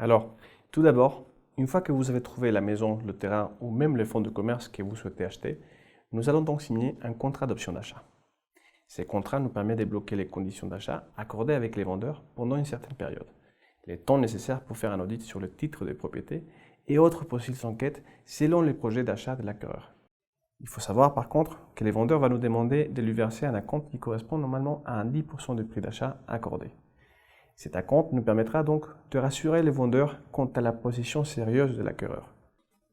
Alors, tout d'abord, une fois que vous avez trouvé la maison, le terrain ou même le fonds de commerce que vous souhaitez acheter, nous allons donc signer un contrat d'option d'achat. Ces contrats nous permettent de bloquer les conditions d'achat accordées avec les vendeurs pendant une certaine période, les temps nécessaires pour faire un audit sur le titre de propriété et autres possibles enquêtes selon les projets d'achat de l'acquéreur. Il faut savoir par contre que les vendeurs vont nous demander de lui verser un acompte qui correspond normalement à un 10% du prix d'achat accordé. Cet acompte nous permettra donc de rassurer les vendeurs quant à la position sérieuse de l'acquéreur.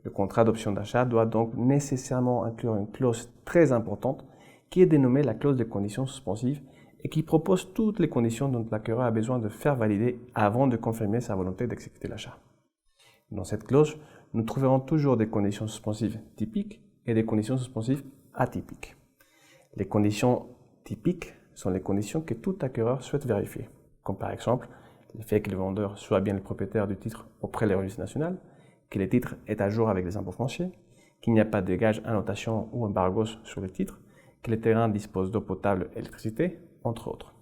Le contrat d'option d'achat doit donc nécessairement inclure une clause très importante qui est dénommée la clause de conditions suspensives et qui propose toutes les conditions dont l'acquéreur a besoin de faire valider avant de confirmer sa volonté d'exécuter l'achat. Dans cette clause, nous trouverons toujours des conditions suspensives typiques et des conditions suspensives atypiques. Les conditions typiques sont les conditions que tout acquéreur souhaite vérifier, comme par exemple le fait que le vendeur soit bien le propriétaire du titre auprès des registres nationaux, que le titre est à jour avec les impôts fonciers, qu'il n'y a pas de gages, annotations ou embargos sur le titre, que le terrain dispose d'eau potable et d'électricité, entre autres.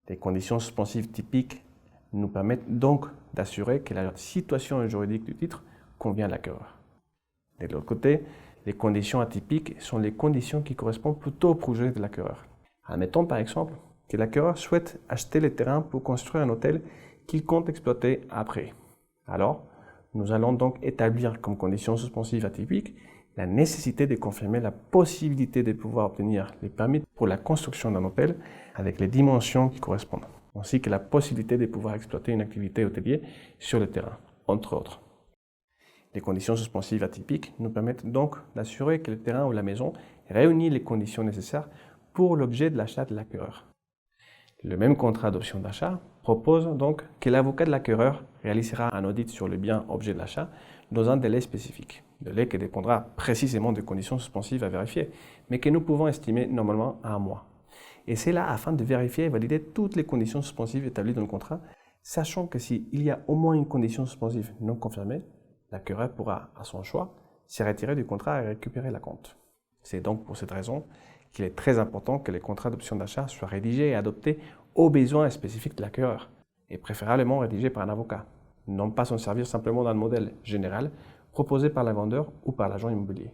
Les conditions suspensives typiques nous permettent donc d'assurer que la situation juridique du titre convient à l'acquéreur. De l'autre côté, les conditions atypiques sont les conditions qui correspondent plutôt au projet de l'acquéreur. Admettons par exemple que l'acquéreur souhaite acheter le terrain pour construire un hôtel qu'il compte exploiter après. Alors, nous allons donc établir comme condition suspensive atypique la nécessité de confirmer la possibilité de pouvoir obtenir les permis pour la construction d'un hôtel avec les dimensions qui correspondent, ainsi que la possibilité de pouvoir exploiter une activité hôtelière sur le terrain, entre autres. Les conditions suspensives atypiques nous permettent donc d'assurer que le terrain ou la maison réunit les conditions nécessaires pour l'objet de l'achat de l'acquéreur. Le même contrat d'option d'achat propose donc que l'avocat de l'acquéreur réalisera un audit sur le bien objet de l'achat dans un délai spécifique, délai qui dépendra précisément des conditions suspensives à vérifier, mais que nous pouvons estimer normalement à 1 mois. Et c'est là afin de vérifier et valider toutes les conditions suspensives établies dans le contrat, sachant que s'il y a au moins une condition suspensive non confirmée, l'acquéreur pourra, à son choix, se retirer du contrat et récupérer l'acompte. C'est donc pour cette raison qu'il est très important que les contrats d'option d'achat soient rédigés et adoptés aux besoins spécifiques de l'acquéreur, et préférablement rédigés par un avocat, non pas s'en servir simplement d'un modèle général proposé par le vendeur ou par l'agent immobilier.